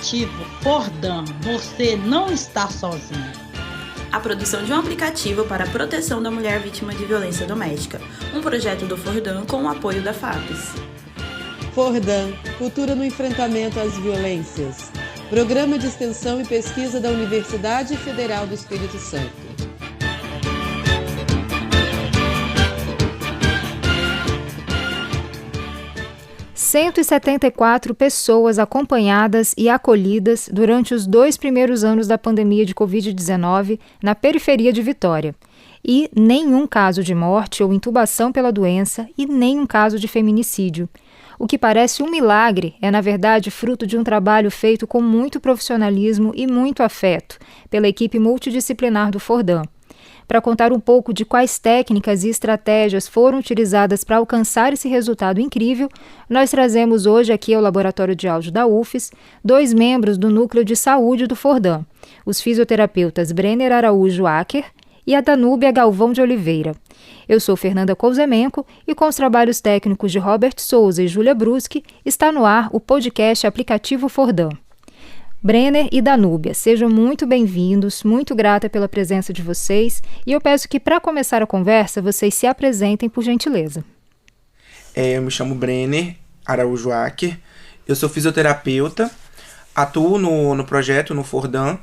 aplicativo Fordan, você não está sozinho. A produção de um aplicativo para a proteção da mulher vítima de violência doméstica. Um projeto do Fordan com o apoio da FAPES. Fordan, Cultura no Enfrentamento às Violências. Programa de Extensão e Pesquisa da Universidade Federal do Espírito Santo. Cento e 174 pessoas acompanhadas e acolhidas durante os 2 primeiros anos da pandemia de Covid-19 na periferia de Vitória. E nenhum caso de morte ou intubação pela doença e nenhum caso de feminicídio. O que parece um milagre é, na verdade, fruto de um trabalho feito com muito profissionalismo e muito afeto pela equipe multidisciplinar do Fordan. Para contar um pouco de quais técnicas e estratégias foram utilizadas para alcançar esse resultado incrível, nós trazemos hoje aqui ao Laboratório de Áudio da UFES 2 membros do Núcleo de Saúde do Fordan, os fisioterapeutas Brenner Araújo Acker e a Danúbia Galvão de Oliveira. Eu sou Fernanda Couzemenco e com os trabalhos técnicos de Robert Souza e Júlia Bruschi, está no ar o podcast Aplicativo Fordan. Brenner e Danúbia, sejam muito bem-vindos, muito grata pela presença de vocês e eu peço que, para começar a conversa, vocês se apresentem, por gentileza. Eu me chamo Brenner Araújo Acker, eu sou fisioterapeuta, atuo no projeto, no Fordan,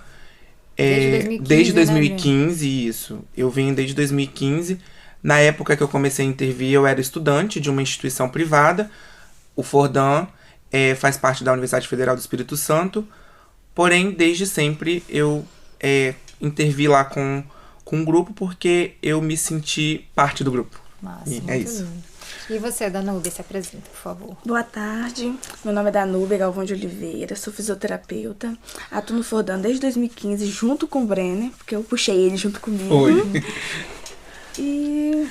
desde 2015, né, isso. Eu venho desde 2015. Na época que eu comecei a intervir, eu era estudante de uma instituição privada. O Fordan faz parte da Universidade Federal do Espírito Santo. Porém, desde sempre, eu intervi lá com um grupo porque eu me senti parte do grupo. Massa, e é isso. Lindo. E você, Danúbia, se apresenta, por favor. Boa tarde, meu nome é Danúbia Galvão de Oliveira, sou fisioterapeuta, atuo no Fordan desde 2015 junto com o Brenner, porque eu puxei ele junto comigo. Oi. E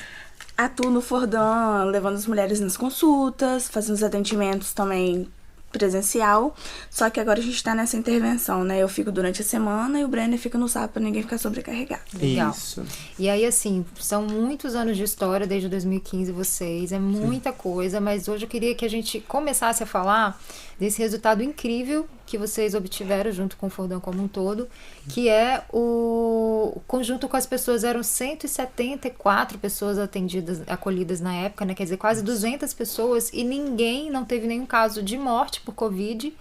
atuo no Fordan levando as mulheres nas consultas, fazendo os atendimentos também presencial, só que agora a gente tá nessa intervenção, né? Eu fico durante a semana e o Brenner fica no sábado pra ninguém ficar sobrecarregado. Legal. Isso. E aí, assim, são muitos anos de história desde 2015 vocês, é muita coisa, mas hoje eu queria que a gente começasse a falar desse resultado incrível que vocês obtiveram junto com o Fordan como um todo, que é o conjunto com as pessoas, eram 174 pessoas acolhidas na época, né? Quer dizer, quase 200 pessoas e não teve nenhum caso de morte por Covid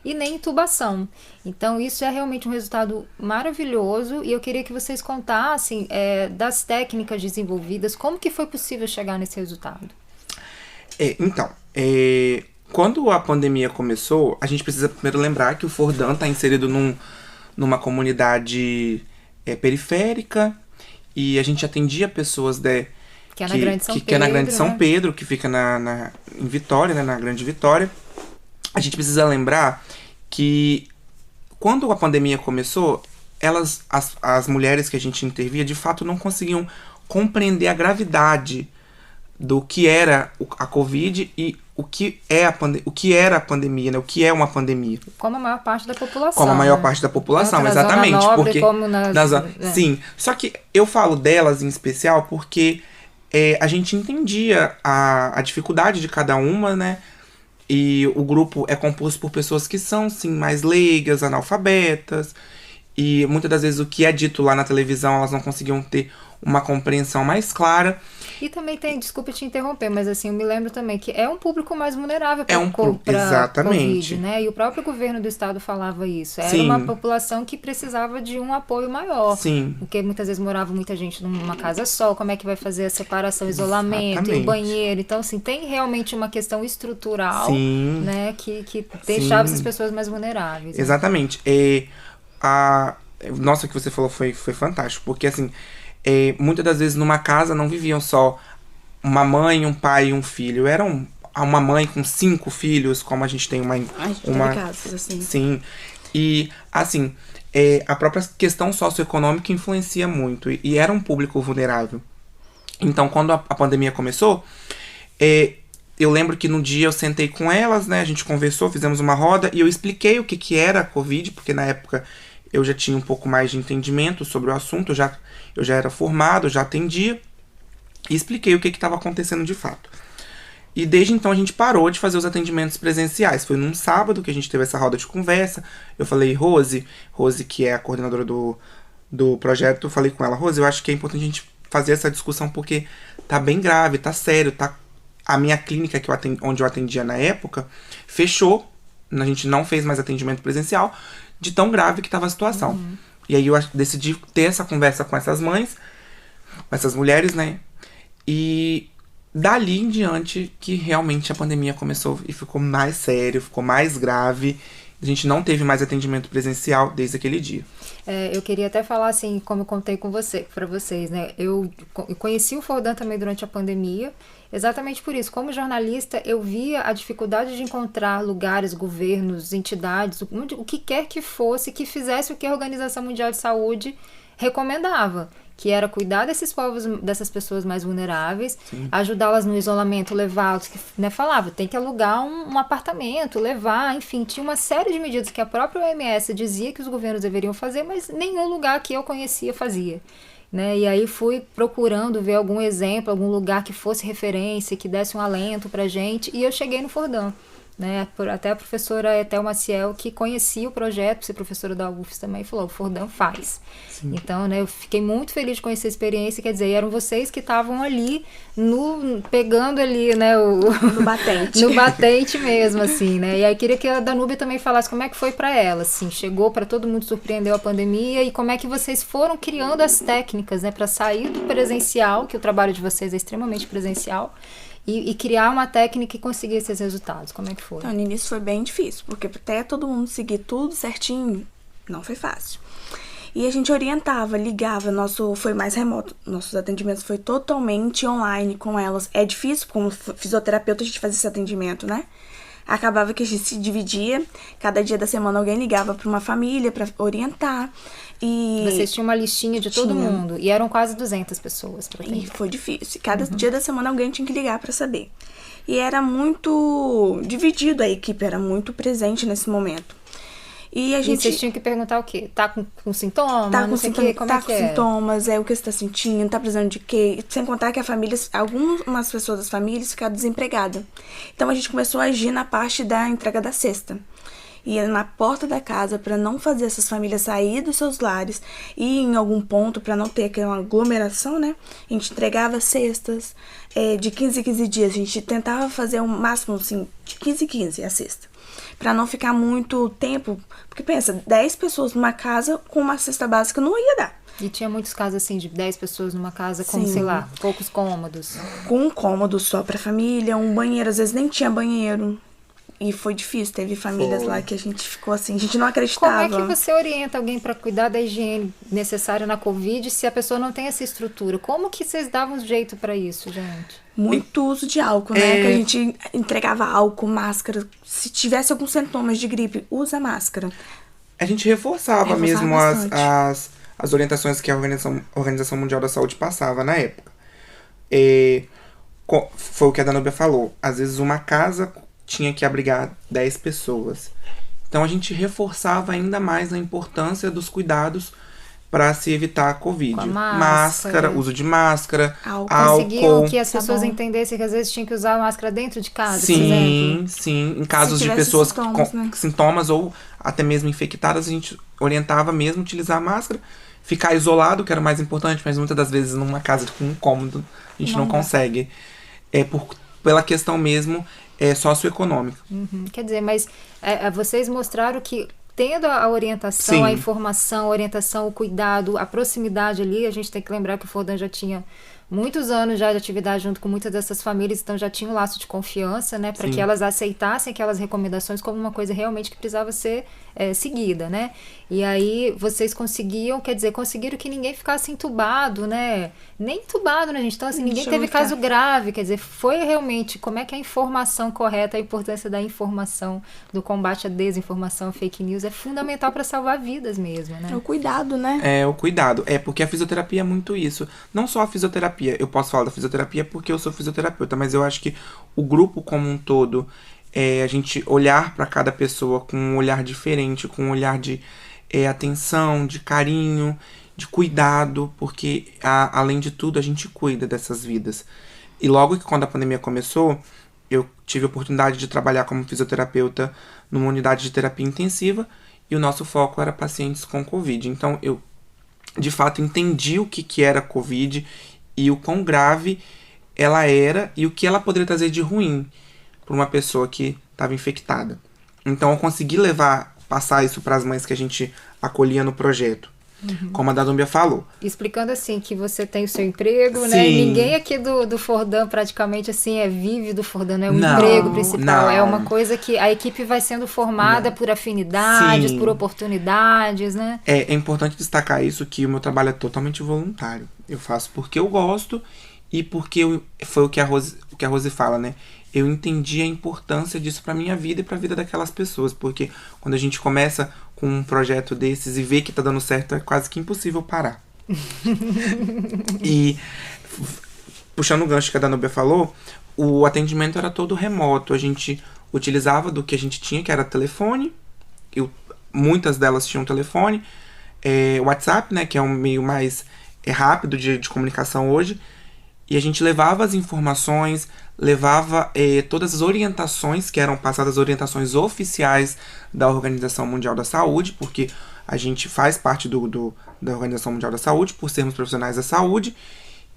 e nem intubação. Então, isso é realmente um resultado maravilhoso e eu queria que vocês contassem das técnicas desenvolvidas, como que foi possível chegar nesse resultado? Quando a pandemia começou, a gente precisa primeiro lembrar que o Fordan está inserido numa comunidade periférica e a gente atendia pessoas que é na Grande São Pedro, que é na Grande São né? Pedro, que fica em Vitória, né, na Grande Vitória. A gente precisa lembrar que quando a pandemia começou, as mulheres que a gente intervia, de fato não conseguiam compreender a gravidade do que era a Covid e o que era a pandemia, né? O que é uma pandemia. Como a maior parte da população. Como a maior né? parte da população, Tanto exatamente. Na zona nobre, porque como Sim, só que eu falo delas em especial porque a gente entendia a dificuldade de cada uma, né? E o grupo é composto por pessoas que são, sim, mais leigas, analfabetas. E muitas das vezes o que é dito lá na televisão, elas não conseguiam ter uma compreensão mais clara. E também tem, desculpa te interromper, mas assim, eu me lembro também que é um público mais vulnerável para exatamente. Covid, né? E o próprio governo do estado falava isso. Era Sim. uma população que precisava de um apoio maior. Sim. Porque muitas vezes morava muita gente numa casa só, como é que vai fazer a separação, isolamento, Exatamente. e o banheiro. Então, assim, tem realmente uma questão estrutural, Sim. né? Que deixava Sim. essas pessoas mais vulneráveis. Né? Exatamente. Nossa, o que você falou foi fantástico, porque assim, muitas das vezes numa casa não viviam só uma mãe, um pai e um filho, eram uma mãe com 5 filhos, como a gente tem uma casos assim. Sim. E assim, a própria questão socioeconômica influencia muito e era um público vulnerável. Então, quando a pandemia começou, eu lembro que no dia eu sentei com elas, né? A gente conversou, fizemos uma roda e eu expliquei o que era a Covid, porque na época eu já tinha um pouco mais de entendimento sobre o assunto, eu já era formado, já atendia, e expliquei o que estava acontecendo de fato. E desde então a gente parou de fazer os atendimentos presenciais. Foi num sábado que a gente teve essa roda de conversa. Eu falei, Rose, que é a coordenadora do projeto, eu falei com ela, Rose, eu acho que é importante a gente fazer essa discussão porque tá bem grave, tá sério, tá... A minha clínica onde eu atendia na época fechou, a gente não fez mais atendimento presencial, de tão grave que estava a situação. E aí eu decidi ter essa conversa com essas mães, com essas mulheres, né? E dali em diante que realmente a pandemia começou e ficou mais sério, ficou mais grave. A gente não teve mais atendimento presencial desde aquele dia. Eu queria até falar assim, como eu contei para vocês, né? Eu conheci o Fordan também durante a pandemia, exatamente por isso. Como jornalista, eu via a dificuldade de encontrar lugares, governos, entidades, o que quer que fosse, que fizesse o que a Organização Mundial de Saúde recomendava, que era cuidar desses povos, dessas pessoas mais vulneráveis, ajudá-las no isolamento, levá-los, né, falava, tem que alugar um apartamento, levar, enfim, tinha uma série de medidas que a própria OMS dizia que os governos deveriam fazer, mas nenhum lugar que eu conhecia fazia. Né? E aí fui procurando ver algum exemplo, algum lugar que fosse referência, que desse um alento pra gente, e eu cheguei no Fordan. Né? Até a professora Etel Maciel, que conhecia o projeto, por ser professora da UFES também, falou, o Fordan faz. Sim. Então, né, eu fiquei muito feliz de conhecer a experiência, quer dizer, eram vocês que estavam ali, pegando ali, né, no batente. No batente mesmo, assim, né, e aí queria que a Danúbia também falasse como é que foi para ela, assim, chegou para todo mundo, surpreendeu a pandemia, e como é que vocês foram criando as técnicas, né, para sair do presencial, que o trabalho de vocês é extremamente presencial, e criar uma técnica que conseguisse esses resultados. Como é que foi? Então, no início foi bem difícil, porque até todo mundo seguir tudo certinho, não foi fácil. E a gente orientava, ligava, foi mais remoto. Nossos atendimentos foi totalmente online com elas. É difícil, como fisioterapeuta, a gente fazer esse atendimento, né? Acabava que a gente se dividia, cada dia da semana alguém ligava para uma família para orientar. E vocês tinham uma listinha de todo mundo, e eram quase 200 pessoas para atender. E foi difícil, cada dia da semana alguém tinha que ligar para saber. E era muito dividido, a equipe era muito presente nesse momento. E vocês tinham que perguntar o quê? Tá com sintoma? Tá com sintomas, o que você tá sentindo, tá precisando de quê? Sem contar que algumas pessoas das famílias ficaram desempregadas. Então a gente começou a agir na parte da entrega da cesta. Ia na porta da casa para não fazer essas famílias sair dos seus lares e em algum ponto para não ter aquela aglomeração, né? A gente entregava cestas de 15 em 15 dias. A gente tentava fazer o máximo, assim, de 15 em 15 a cesta. Pra não ficar muito tempo. Porque pensa, 10 pessoas numa casa com uma cesta básica não ia dar. E tinha muitos casos assim, de 10 pessoas numa casa com, sei lá, poucos cômodos. Com um cômodo só pra família, um banheiro, às vezes nem tinha banheiro. E foi difícil, teve famílias lá que a gente ficou assim, a gente não acreditava. Como é que você orienta alguém para cuidar da higiene necessária na Covid se a pessoa não tem essa estrutura? Como que vocês davam um jeito para isso, gente? Muito uso de álcool, né? Que a gente entregava álcool, máscara. Se tivesse alguns sintomas de gripe, usa máscara. A gente reforçava mesmo as orientações que a Organização Mundial da Saúde passava na época. Foi o que a Danúbia falou. Às vezes uma casa tinha que abrigar 10 pessoas. Então a gente reforçava ainda mais a importância dos cuidados para se evitar a Covid. Com a máscara, uso de máscara, álcool. Conseguiam que as pessoas entendessem que às vezes tinha que usar máscara dentro de casa, por exemplo? Sim. Em casos de pessoas com sintomas ou até mesmo infectadas, a gente orientava mesmo a utilizar a máscara. Ficar isolado, que era o mais importante, mas muitas das vezes numa casa com um cômodo a gente não consegue. Pela questão mesmo socioeconômica. Quer dizer, mas vocês mostraram que tendo a orientação, a informação, a orientação, o cuidado, a proximidade ali, a gente tem que lembrar que o Fordan já tinha muitos anos já de atividade junto com muitas dessas famílias, então já tinha um laço de confiança, né, para que elas aceitassem aquelas recomendações como uma coisa realmente que precisava ser seguida, né? E aí vocês conseguiram que ninguém ficasse entubado, né? Nem entubado, né, gente? Então, assim, ninguém teve caso grave, quer dizer, foi realmente como é que a informação correta, a importância da informação, do combate à desinformação, fake news, é fundamental para salvar vidas mesmo, né? É o cuidado, né? O cuidado. Porque a fisioterapia é muito isso. Não só a fisioterapia. Eu posso falar da fisioterapia porque eu sou fisioterapeuta, mas eu acho que o grupo como um todo, a gente olhar para cada pessoa com um olhar diferente, com um olhar de atenção, de carinho, de cuidado, porque além de tudo a gente cuida dessas vidas. E logo que quando a pandemia começou, eu tive a oportunidade de trabalhar como fisioterapeuta numa unidade de terapia intensiva e o nosso foco era pacientes com Covid. Então, eu, de fato, entendi o que era Covid e o quão grave ela era e o que ela poderia trazer de ruim para uma pessoa que estava infectada. Então, eu consegui passar isso para as mães que a gente acolhia no projeto. Como a Danúbia falou. Explicando assim, que você tem o seu emprego, Sim. né? Ninguém aqui do Fordan praticamente assim vive do Fordan, não é o emprego principal. Não. É uma coisa que a equipe vai sendo formada por afinidades, Sim. por oportunidades, né? É importante destacar isso, que o meu trabalho é totalmente voluntário. Eu faço porque eu gosto e porque foi o que a Rose fala, né? Eu entendi a importância disso pra minha vida e pra vida daquelas pessoas. Porque quando a gente começa com um projeto desses e vê que tá dando certo, é quase que impossível parar. E, puxando o gancho que a Danúbia falou, o atendimento era todo remoto. A gente utilizava do que a gente tinha, que era telefone. Muitas delas tinham telefone. WhatsApp, né, que é um meio mais rápido de comunicação hoje. E a gente levava as informações, levava todas as orientações que eram passadas, orientações oficiais da Organização Mundial da Saúde, porque a gente faz parte da Organização Mundial da Saúde, por sermos profissionais da saúde,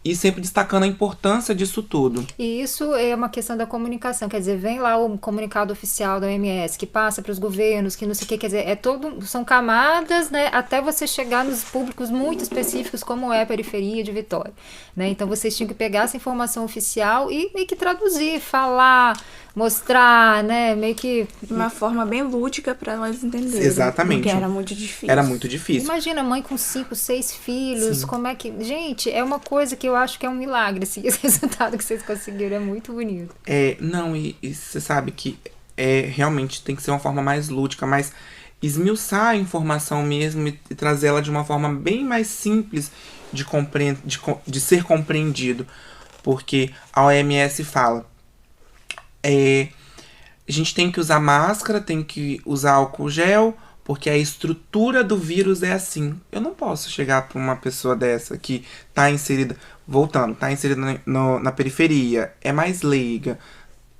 e sempre destacando a importância disso tudo. E isso é uma questão da comunicação, quer dizer, vem lá o comunicado oficial da OMS, que passa para os governos, que não sei o que, quer dizer, são camadas, né, até você chegar nos públicos muito específicos, como é a periferia de Vitória, né, então vocês tinham que pegar essa informação oficial e meio que traduzir, falar, mostrar, né, meio que... De uma forma bem lúdica para elas entenderem. Exatamente. Porque era muito difícil. Era muito difícil. Imagina, mãe com 5, 6 filhos, Sim. como é que... Gente, é uma coisa que eu acho que é um milagre, assim, esse resultado que vocês conseguiram, é muito bonito. Não, e você sabe que realmente tem que ser uma forma mais lúdica, mais esmiuçar a informação mesmo e trazer ela de uma forma bem mais simples de ser compreendido. Porque a OMS fala, a gente tem que usar máscara, tem que usar álcool gel, porque a estrutura do vírus é assim. Eu não posso chegar para uma pessoa dessa que tá inserida, na periferia, é mais leiga,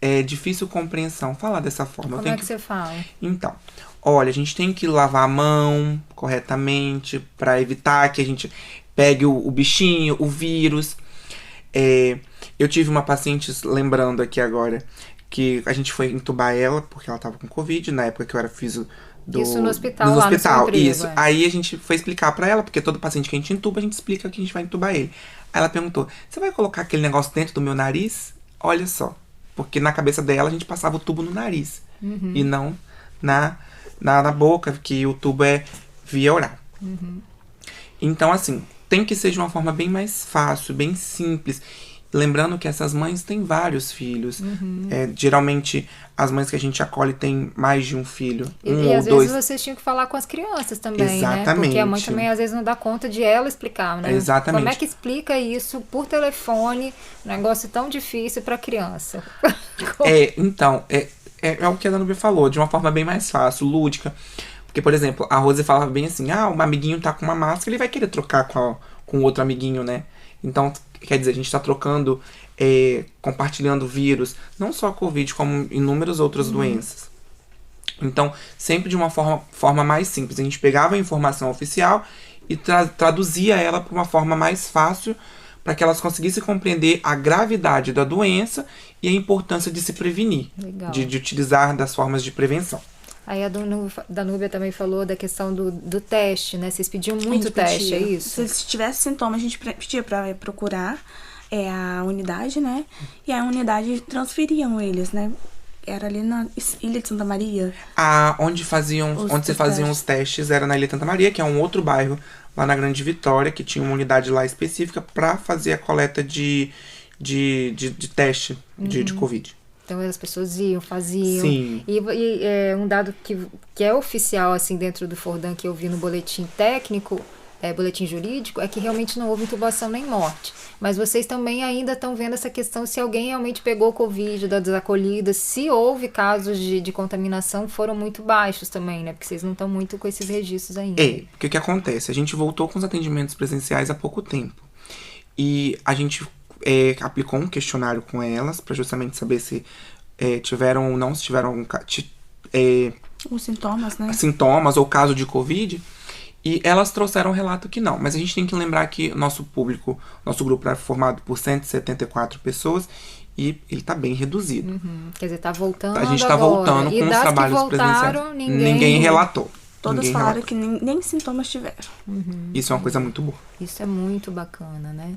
é difícil compreensão, falar dessa forma. Como é que você fala? Então, olha, a gente tem que lavar a mão corretamente para evitar que a gente pegue o bichinho, o vírus. Eu tive uma paciente, lembrando aqui agora, que a gente foi entubar ela, porque ela tava com Covid, na época que eu era fisio isso no hospital, no lá hospital, no seu emprego, isso. Aí a gente foi explicar pra ela, porque todo paciente que a gente entuba, a gente explica que a gente vai entubar ele. Aí ela perguntou, você vai colocar aquele negócio dentro do meu nariz? Olha só. Porque na cabeça dela a gente passava o tubo no nariz. E não na boca, que o tubo é via oral. Então, assim, tem que ser de uma forma bem mais fácil, bem simples. Lembrando que essas mães têm vários filhos. Geralmente, as mães que a gente acolhe têm mais de um filho. E às vezes vocês tinham que falar com as crianças também, Exatamente. né? Porque a mãe também às vezes não dá conta de ela explicar, né? Exatamente. Como é que explica isso por telefone, um negócio tão difícil para criança? Então, é o que a Danúbia falou, de uma forma bem mais fácil, lúdica. Porque, por exemplo, a Rose falava bem assim, um amiguinho tá com uma máscara, ele vai querer trocar com outro amiguinho, né? Então, quer dizer, a gente tá trocando, compartilhando vírus, não só a Covid, como inúmeras outras doenças. Então, sempre de uma forma mais simples. A gente pegava a informação oficial e traduzia ela para uma forma mais fácil, para que elas conseguissem compreender a gravidade da doença e a importância de se prevenir, de utilizar das formas de prevenção. Aí a Danúbia também falou da questão do teste, né? Vocês pediam muito teste, é isso? Se tivesse sintoma, a gente pedia pra procurar a unidade, né? E a unidade transferiam eles, né? Era ali na Ilha de Santa Maria. Onde se faziam os testes era na Ilha de Santa Maria, que é um outro bairro lá na Grande Vitória, que tinha uma unidade lá específica para fazer a coleta de teste de Covid. Então as pessoas iam, faziam. Sim. E um dado que é oficial, assim, dentro do Fordan, que eu vi no boletim técnico, boletim jurídico, é que realmente não houve intubação nem morte. Mas vocês também ainda estão vendo essa questão se alguém realmente pegou Covid das acolhidas, se houve casos de contaminação, foram muito baixos também, né? Porque vocês não estão muito com esses registros ainda. Porque o que acontece? A gente voltou com os atendimentos presenciais há pouco tempo. E a gente aplicou um questionário com elas para justamente saber se Os sintomas, né? sintomas ou caso de Covid, e elas trouxeram um relato que não. Mas a gente tem que lembrar que nosso grupo é formado por 174 pessoas e ele tá bem reduzido. Quer dizer, tá voltando A gente tá agora. voltando com os trabalhos presenciais. Ninguém relatou. Todas falaram que nem sintomas tiveram. Isso é uma coisa muito boa. Isso é muito bacana, né?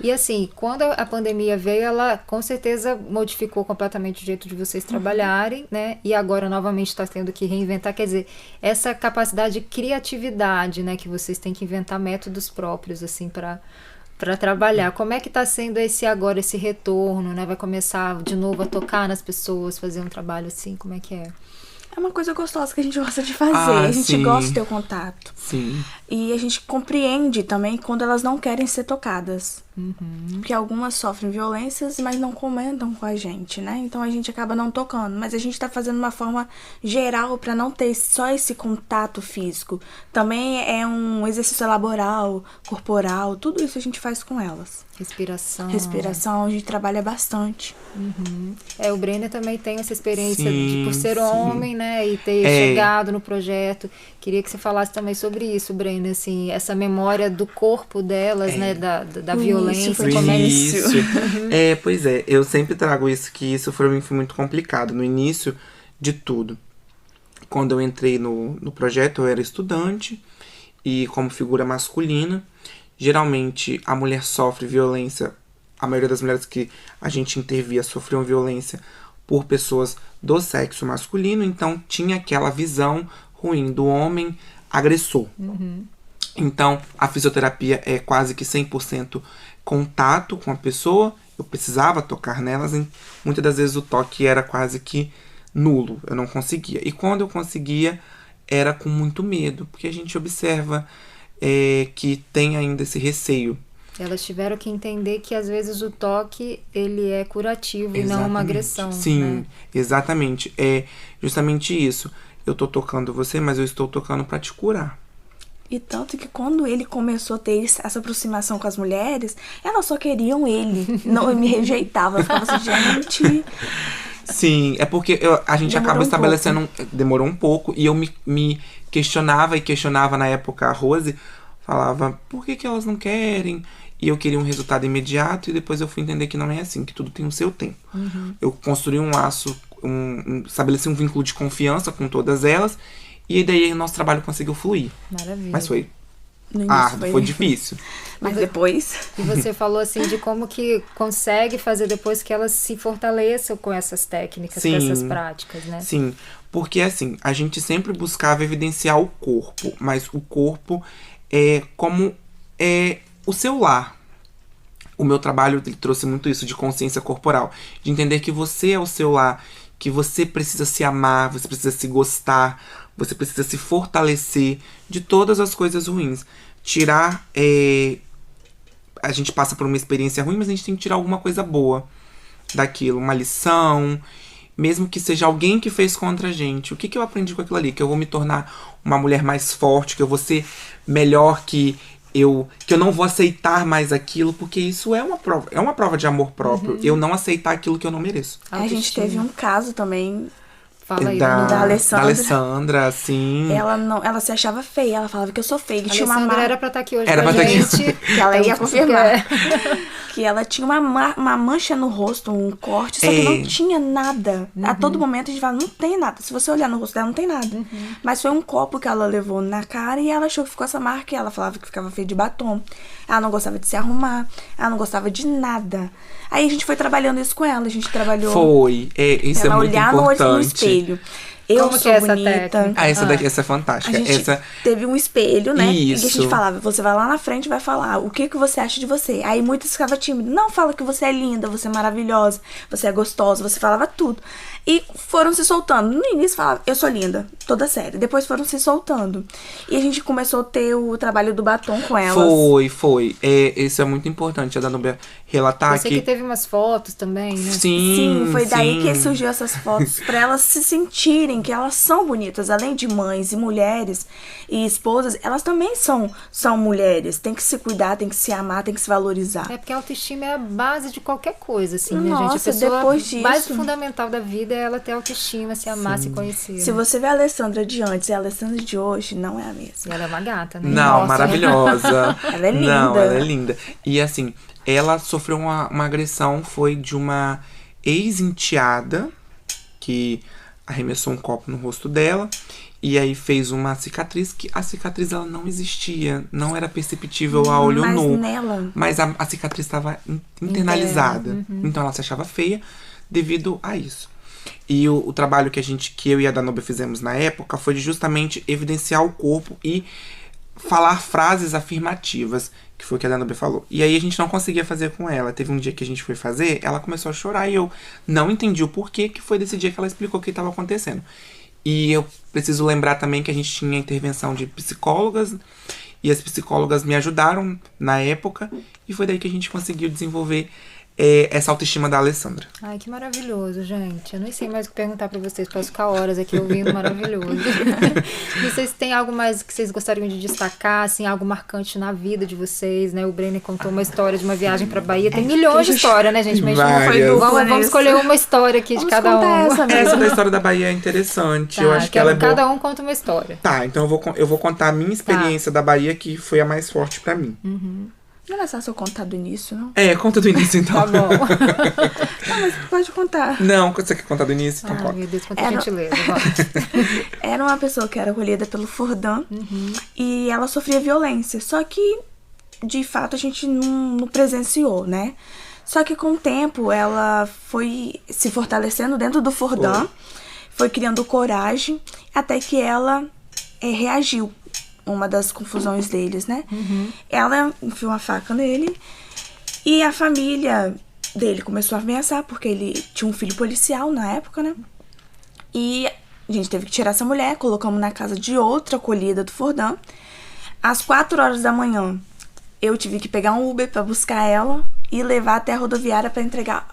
E assim, quando a pandemia veio, ela com certeza modificou completamente o jeito de vocês trabalharem, né? E agora novamente está tendo que reinventar. Quer dizer, essa capacidade de criatividade, né? Que vocês têm que inventar métodos próprios, assim, para trabalhar. Como é que está sendo esse retorno, né? Vai começar de novo a tocar nas pessoas, fazer um trabalho assim, como é que é? É uma coisa gostosa que a gente gosta de fazer. A gente sim. gosta de ter o contato. Sim. E a gente compreende também quando elas não querem ser tocadas. Porque algumas sofrem violências, mas não comentam com a gente, né? Então a gente acaba não tocando. Mas a gente tá fazendo uma forma geral para não ter só esse contato físico. Também é um exercício laboral, corporal, tudo isso a gente faz com elas. Respiração, a gente trabalha bastante. O Brenner também tem essa experiência por ser sim. homem, né? E ter chegado no projeto. Queria que você falasse também sobre isso, Brenner, assim, essa memória do corpo delas, né? Da violência. Como é isso? Pois é, eu sempre trago isso, que isso foi muito complicado. No início de tudo, quando eu entrei no projeto, eu era estudante e como figura masculina, geralmente a mulher sofre violência, a maioria das mulheres que a gente intervia sofriam violência por pessoas do sexo masculino, então tinha aquela visão ruim do homem agressor. Então, a fisioterapia é quase que 100% contato com a pessoa. Eu precisava tocar nelas. E muitas das vezes o toque era quase que nulo. Eu não conseguia. E quando eu conseguia, era com muito medo. Porque a gente observa que tem ainda esse receio. Elas tiveram que entender que às vezes o toque ele é curativo e não uma agressão. Sim, né? Exatamente. É justamente isso. Eu tô tocando você, mas eu estou tocando para te curar. E tanto que quando ele começou a ter essa aproximação com as mulheres, elas só queriam ele. Não me rejeitavam. Eu ficava assim, gente... Sim, é porque a gente acaba estabelecendo... Demorou um pouco. E eu me questionava na época a Rose. Falava, por que elas não querem? E eu queria um resultado imediato. E depois eu fui entender que não é assim, que tudo tem o seu tempo. Eu construí um laço, estabeleci um vínculo de confiança com todas elas. E daí o nosso trabalho conseguiu fluir. Maravilha. Mas foi árduo, foi difícil. Mas depois... E você falou assim de como que consegue fazer depois que elas se fortaleçam com essas técnicas, com essas práticas, né? Sim, porque assim, a gente sempre buscava evidenciar o corpo, mas o corpo é como o seu lar. O meu trabalho ele trouxe muito isso de consciência corporal, de entender que você é o seu lar, que você precisa se amar, você precisa se gostar, você precisa se fortalecer de todas as coisas ruins. Tirar... a gente passa por uma experiência ruim, mas a gente tem que tirar alguma coisa boa daquilo. Uma lição, mesmo que seja alguém que fez contra a gente. O que eu aprendi com aquilo ali? Que eu vou me tornar uma mulher mais forte, que eu vou ser melhor, que eu não vou aceitar mais aquilo, porque isso é uma prova de amor próprio. Eu não aceitar aquilo que eu não mereço. A gente teve um caso também... Fala aí, da Alessandra. Da Alessandra, sim. Ela se achava feia, ela falava que eu sou feia. Que a tinha Alessandra era pra estar aqui hoje Era com a pra estar gente. Que ela ia confirmar. Que ela tinha uma mancha no rosto, um corte, só que não tinha nada. A todo momento a gente fala, não tem nada. Se você olhar no rosto dela, não tem nada. Mas foi um copo que ela levou na cara e ela achou que ficou essa marca. E ela falava que ficava feia de batom. Ela não gostava de se arrumar. Ela não gostava de nada. Aí a gente foi trabalhando isso com ela. A gente trabalhou... Foi. Isso ela é muito olhar importante. no espelho. Eu Como sou que é essa bonita. técnica? Essa daqui, essa é fantástica. A gente teve um espelho, né? Isso. E a gente falava, você vai lá na frente e vai falar o que você acha de você. Aí muitas ficavam tímidas. Não, fala que você é linda, você é maravilhosa, você é gostosa, você falava tudo. E foram se soltando. No início falava, eu sou linda, toda séria. Depois foram se soltando. E a gente começou a ter o trabalho do batom com elas. Foi. Isso é muito importante, a Danúbia relatar que teve umas fotos também, né? Sim, foi daí que surgiu essas fotos, pra elas se sentirem mim que elas são bonitas, além de mães e mulheres e esposas, elas também são mulheres. Tem que se cuidar, tem que se amar, tem que se valorizar. É porque a autoestima é a base de qualquer coisa, assim, né, Nossa, gente? A pessoa depois disso, mais fundamental da vida é ela ter autoestima, se amar, se conhecer. Se você vê a Alessandra de antes e a Alessandra de hoje, não é a mesma. E ela é uma gata, né? Não, Nossa. maravilhosa. Ela é linda. Não, ela é linda. E assim, ela sofreu uma agressão, foi de uma ex-enteada que arremessou um copo no rosto dela e aí fez uma cicatriz que a cicatriz ela não existia, não era perceptível a olho nu. Mas a cicatriz estava internalizada. Então ela se achava feia devido a isso. E o trabalho que eu e a Danube fizemos na época foi de justamente evidenciar o corpo e falar frases afirmativas, que foi o que a Danube falou. E aí a gente não conseguia fazer com ela. Teve um dia que a gente foi fazer, ela começou a chorar e eu não entendi o porquê, que foi desse dia que ela explicou o que estava acontecendo. E eu preciso lembrar também que a gente tinha intervenção de psicólogas, e as psicólogas me ajudaram na época, e foi daí que a gente conseguiu desenvolver essa autoestima da Alessandra. Ai, que maravilhoso, gente. Eu nem sei mais o que perguntar pra vocês. Posso ficar horas aqui ouvindo, maravilhoso. E vocês têm algo mais que vocês gostariam de destacar, assim, algo marcante na vida de vocês, né? O Brenner contou uma história de uma viagem pra Bahia. Tem milhões de histórias, né, gente? Mas vamos escolher uma história aqui de cada um. Essa da história da Bahia é interessante. Tá, eu acho que ela é boa. Cada um conta uma história. Tá, então eu vou contar a minha experiência da Bahia, que foi a mais forte pra mim. Não é só se eu contar do início, não? Conta do início, então. Tá bom. Não, mas pode contar. Não, você quer contar do início? Então conta. Meu Deus, quanta gentileza. Era uma pessoa que era acolhida pelo Fordan e ela sofria violência. Só que, de fato, a gente não presenciou, né? Só que com o tempo, ela foi se fortalecendo dentro do Fordan, foi criando coragem, até que ela reagiu. Uma das confusões deles, né? Ela enfiou uma faca nele e a família dele começou a ameaçar, porque ele tinha um filho policial na época, né? E a gente teve que tirar essa mulher, colocamos na casa de outra acolhida do Fordan. Às 4 horas da manhã, eu tive que pegar um Uber pra buscar ela e levar até a rodoviária pra entregar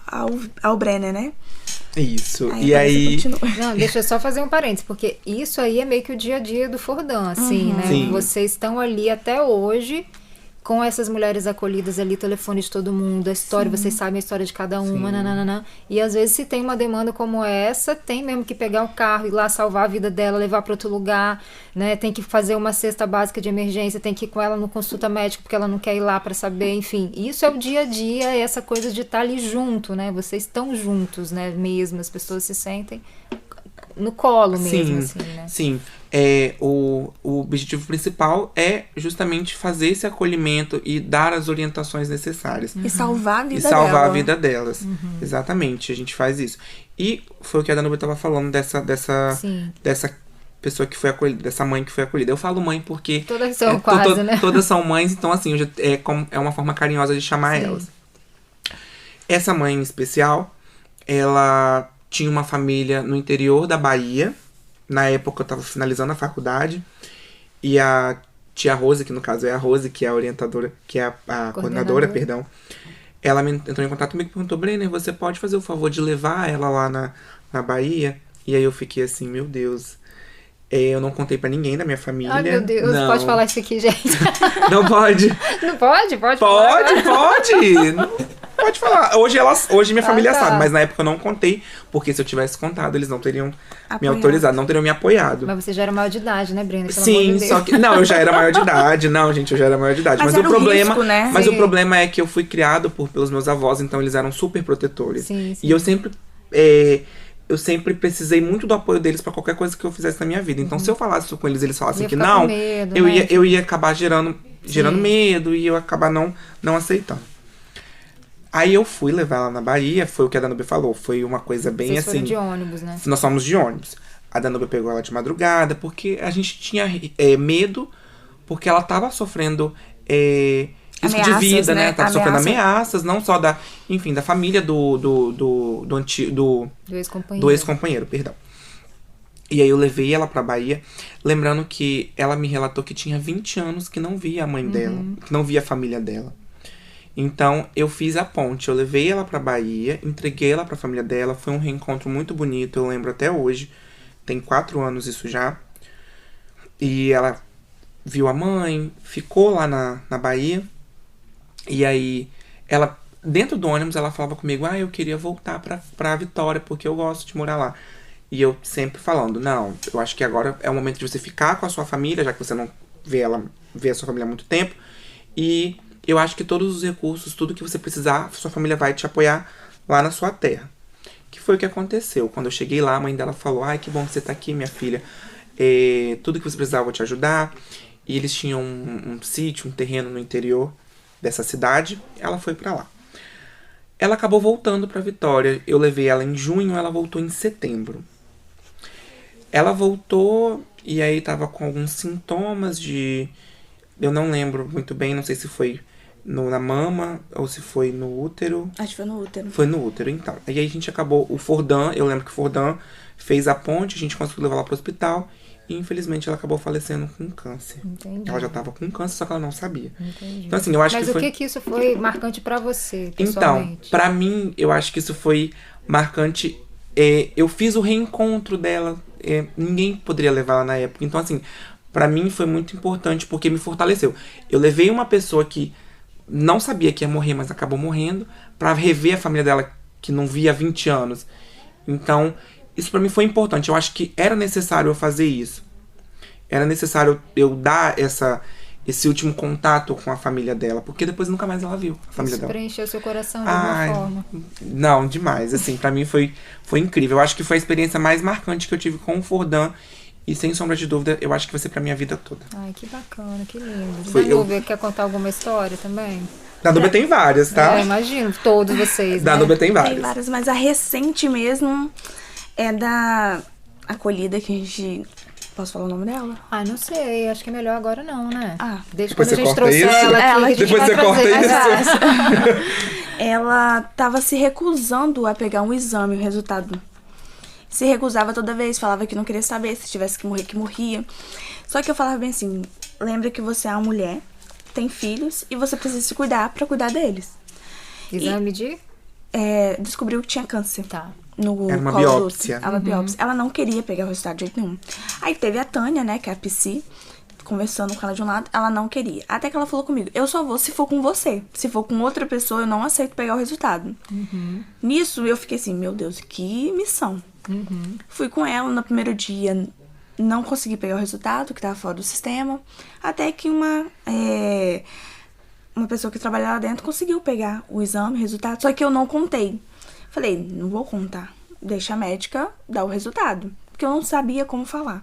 ao Brenner, né? Isso. E aí... Não, deixa eu só fazer um parênteses, porque isso aí é meio que o dia a dia do Fordan, assim, né? Sim. Vocês estão ali até hoje com essas mulheres acolhidas ali, telefone de todo mundo, a história, vocês sabem a história de cada uma, nananana. E às vezes se tem uma demanda como essa, tem mesmo que pegar o carro, ir lá salvar a vida dela, levar para outro lugar, né? Tem que fazer uma cesta básica de emergência, tem que ir com ela no consulta médica porque ela não quer ir lá para saber, enfim. Isso é o dia a dia, é essa coisa de estar ali junto, né? Vocês estão juntos, né? Mesmo, as pessoas se sentem no colo mesmo, assim, né? Sim. O objetivo principal é justamente fazer esse acolhimento e dar as orientações necessárias. E salvar a vida delas. E salvar dela. a vida delas. Exatamente, a gente faz isso. E foi o que a Danube estava falando dessa pessoa que foi acolhida, dessa mãe que foi acolhida. Eu falo mãe porque... Todas são quase, né? Todas são mães, então assim, é uma forma carinhosa de chamar elas. Essa mãe em especial, ela tinha uma família no interior da Bahia. Na época eu estava finalizando a faculdade. E a tia Rose, que no caso é a Rose, que é a orientadora, que é a coordenadora, perdão. Ela entrou em contato comigo e perguntou: Brenner, você pode fazer o favor de levar ela lá na Bahia? E aí eu fiquei assim, meu Deus. Eu não contei pra ninguém da minha família. Ai, meu Deus, não. Pode falar isso aqui, gente. Não pode? Não pode? Pode falar. Pode. Não, pode falar. Hoje minha família sabe, mas na época eu não contei, porque se eu tivesse contado, eles não teriam me autorizado, não teriam me apoiado. Mas você já era maior de idade, né, Brenda? Sim, só que... Não, eu já era maior de idade. Não, gente, eu já era maior de idade. Mas o problema... Risco, né? Mas o problema é que eu fui criado pelos meus avós, então eles eram super protetores. Sim. E eu sempre precisei muito do apoio deles pra qualquer coisa que eu fizesse na minha vida. Então, se eu falasse isso com eles, eles falassem que não, medo, eu ia acabar gerando medo e eu ia acabar não aceitando. Aí eu fui levar ela na Bahia, foi o que a Danube falou, foi uma coisa bem Vocês assim... foram de ônibus, né? Nós fomos de ônibus. A Danube pegou ela de madrugada, porque a gente tinha medo, porque ela tava sofrendo risco de vida, né? Tava sofrendo ameaças, não só da família do ex-companheiro, perdão. E aí eu levei ela pra Bahia, lembrando que ela me relatou que tinha 20 anos que não via a mãe dela, que não via a família dela. Então, eu fiz a ponte, eu levei ela pra Bahia, entreguei ela pra família dela, foi um reencontro muito bonito, eu lembro até hoje tem 4 anos isso já. E ela viu a mãe, ficou lá na Bahia. E aí, ela, dentro do ônibus, ela falava comigo, eu queria voltar pra Vitória, porque eu gosto de morar lá. E eu sempre falando, não, eu acho que agora é o momento de você ficar com a sua família, já que você não vê a sua família há muito tempo. E eu acho que todos os recursos, tudo que você precisar, sua família vai te apoiar lá na sua terra. Que foi o que aconteceu. Quando eu cheguei lá, a mãe dela falou, que bom que você tá aqui, minha filha. Tudo que você precisar eu vou te ajudar. E eles tinham um sítio, um terreno no interior dessa cidade. Ela foi pra lá. Ela acabou voltando pra Vitória. Eu levei ela em junho, ela voltou em setembro. Ela voltou e aí tava com alguns sintomas de... Eu não lembro muito bem, não sei se foi na mama ou se foi no útero. Acho que foi no útero. Foi no útero, então. E aí a gente acabou, o Fordan, eu lembro que o Fordan fez a ponte, a gente conseguiu levar ela pro hospital e infelizmente ela acabou falecendo com câncer. Entendi. Ela já tava com câncer, só que ela não sabia. Entendi. Então assim, eu acho Mas que o que isso foi marcante pra você, pessoalmente? Então, pra mim, eu acho que isso foi marcante. Eu fiz o reencontro dela. Ninguém poderia levar ela na época. Então, assim, pra mim foi muito importante porque me fortaleceu. Eu levei uma pessoa que não sabia que ia morrer, mas acabou morrendo, pra rever a família dela que não via há 20 anos. Então, isso pra mim foi importante. Eu acho que era necessário eu fazer isso. Era necessário eu dar esse último contato com a família dela, porque depois nunca mais ela viu a família isso dela. Preencheu seu coração de alguma forma. Não, demais. Assim, pra mim foi incrível. Eu acho que foi a experiência mais marcante que eu tive com o Fordan. E sem sombra de dúvida, eu acho que vai ser pra minha vida toda. Ai, que bacana, que lindo. Danúbia, quer contar alguma história também? Danúbia tem várias, tá? Imagino, todos vocês, né? Danúbia tem várias. Tem várias, mas a recente mesmo é da acolhida que a gente... Posso falar o nome dela? Não sei, acho que é melhor agora não, né? Deixa depois quando a gente você trouxer corta isso? ela aqui, Depois você corta isso. Ela tava se recusando a pegar um exame, o resultado. Se recusava toda vez, falava que não queria saber, se tivesse que morrer, que morria. Só que eu falava bem assim, lembra que você é uma mulher, tem filhos, e você precisa se cuidar pra cuidar deles. Exame de? Descobriu que tinha câncer. Tá. No era uma colo biópsia. Era uma biópsia. Ela não queria pegar o resultado de jeito nenhum. Aí teve a Tânia, né, que é a psi, conversando com ela de um lado, ela não queria. Até que ela falou comigo, eu só vou se for com você. Se for com outra pessoa, eu não aceito pegar o resultado. Nisso, eu fiquei assim, meu Deus, que missão. Fui com ela no primeiro dia, não consegui pegar o resultado, que tava fora do sistema. Até que uma pessoa que trabalhava lá dentro conseguiu pegar o exame, o resultado, só que eu não contei. Falei, não vou contar, deixa a médica dar o resultado, porque eu não sabia como falar.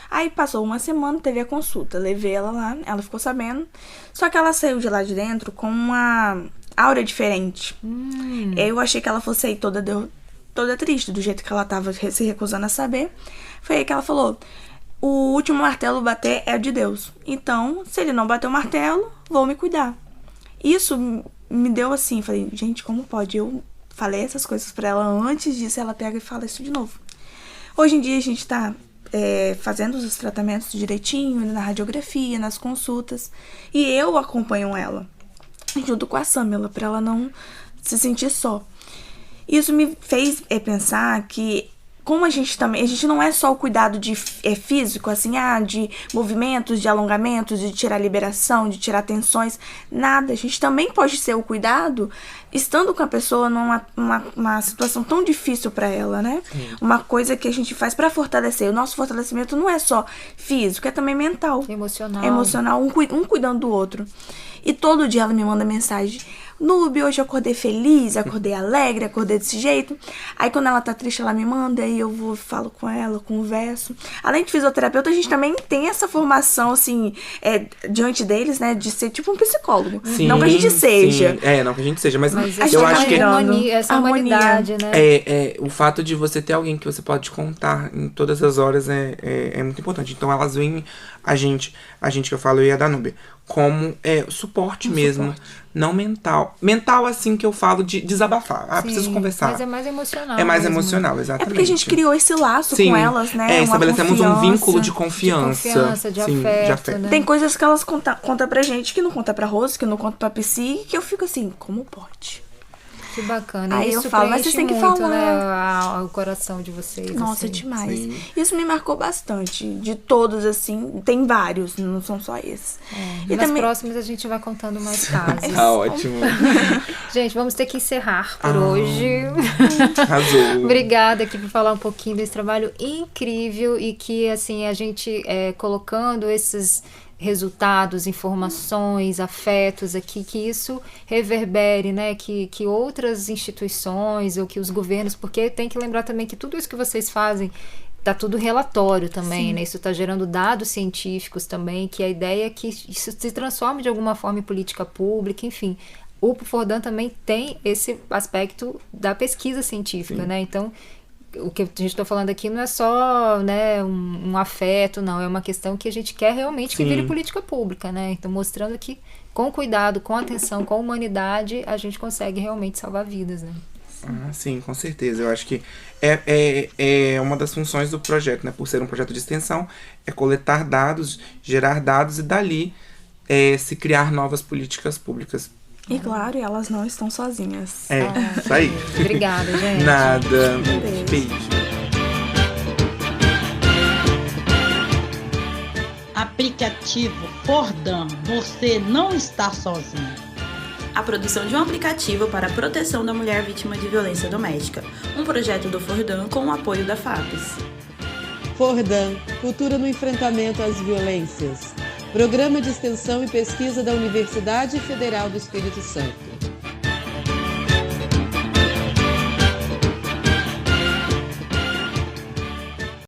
Aí passou uma semana, teve a consulta, levei ela lá, ela ficou sabendo, só que ela saiu de lá de dentro com uma aura diferente. Eu achei que ela fosse sair toda triste, do jeito que ela tava se recusando a saber. Foi aí que ela falou, o último martelo bater é o de Deus, então, se ele não bater o martelo, vou me cuidar. Isso me deu assim, falei, gente, como pode? Eu falei essas coisas pra ela antes disso, ela pega e fala isso de novo. Hoje em dia a gente tá fazendo os tratamentos direitinho, na radiografia, nas consultas, e eu acompanho ela, junto com a Samela, pra ela não se sentir só. Isso me fez pensar que, como a gente não é só o cuidado físico, assim, de movimentos, de alongamentos, de tirar liberação, de tirar tensões, nada. A gente também pode ser o cuidado estando com a pessoa numa situação tão difícil pra ela, né? Uma coisa que a gente faz pra fortalecer. O nosso fortalecimento não é só físico, é também mental. Emocional, um cuidando do outro. E todo dia ela me manda mensagem, Núbia, hoje eu acordei feliz, acordei alegre, acordei desse jeito. Aí quando ela tá triste, ela me manda, aí eu falo com ela, converso. Além de fisioterapeuta, a gente também tem essa formação, assim, diante deles, né, de ser tipo um psicólogo. Sim, não que a gente seja. Não que a gente seja, mas eu acho que essa humanidade, né? O fato de você ter alguém que você pode contar em todas as horas é muito importante. Então elas veem a gente que eu falo, eu e a Danúbia, como suporte mesmo, não mental. Mental, assim, que eu falo de desabafar. Preciso conversar. Mas é mais emocional. É mais emocional, exatamente. É porque a gente criou esse laço com elas, né? Estabelecemos um vínculo de confiança. De afeto. Né? Tem coisas que elas contam pra gente, que não conta pra Rose, que não conta pra Psi, que eu fico assim, como pode? Que bacana. Aí isso eu falo, mas vocês têm que muito, falar. né, o coração de vocês. Nossa, assim. demais. Sim. Isso me marcou bastante. De todos, assim, tem vários, não são só esses. E nas próximas a gente vai contando mais casos. Tá ótimo. Gente, vamos ter que encerrar por hoje. Arrasou. Obrigada aqui por falar um pouquinho desse trabalho incrível e que, assim, a gente colocando esses resultados, informações, afetos aqui, que isso reverbere, né, que outras instituições ou que os governos, porque tem que lembrar também que tudo isso que vocês fazem tá tudo relatório também, Sim. né, isso tá gerando dados científicos também, que a ideia é que isso se transforme de alguma forma em política pública, enfim. O Fordan também tem esse aspecto da pesquisa científica, né, então o que a gente está falando aqui não é só, né, um afeto, não. É uma questão que a gente quer realmente que vire política pública, né? Então, mostrando que com cuidado, com atenção, com humanidade, a gente consegue realmente salvar vidas, né? Sim, com certeza. Eu acho que é uma das funções do projeto, né? Por ser um projeto de extensão, é coletar dados, gerar dados e dali se criar novas políticas públicas. E claro, elas não estão sozinhas. Isso aí. Obrigada, gente. Nada. Beijo. Aplicativo Fordan, você não está sozinho. A produção de um aplicativo para a proteção da mulher vítima de violência doméstica. Um projeto do Fordan com o apoio da FAPES. Fordan, Cultura no Enfrentamento às Violências. Programa de Extensão e Pesquisa da Universidade Federal do Espírito Santo.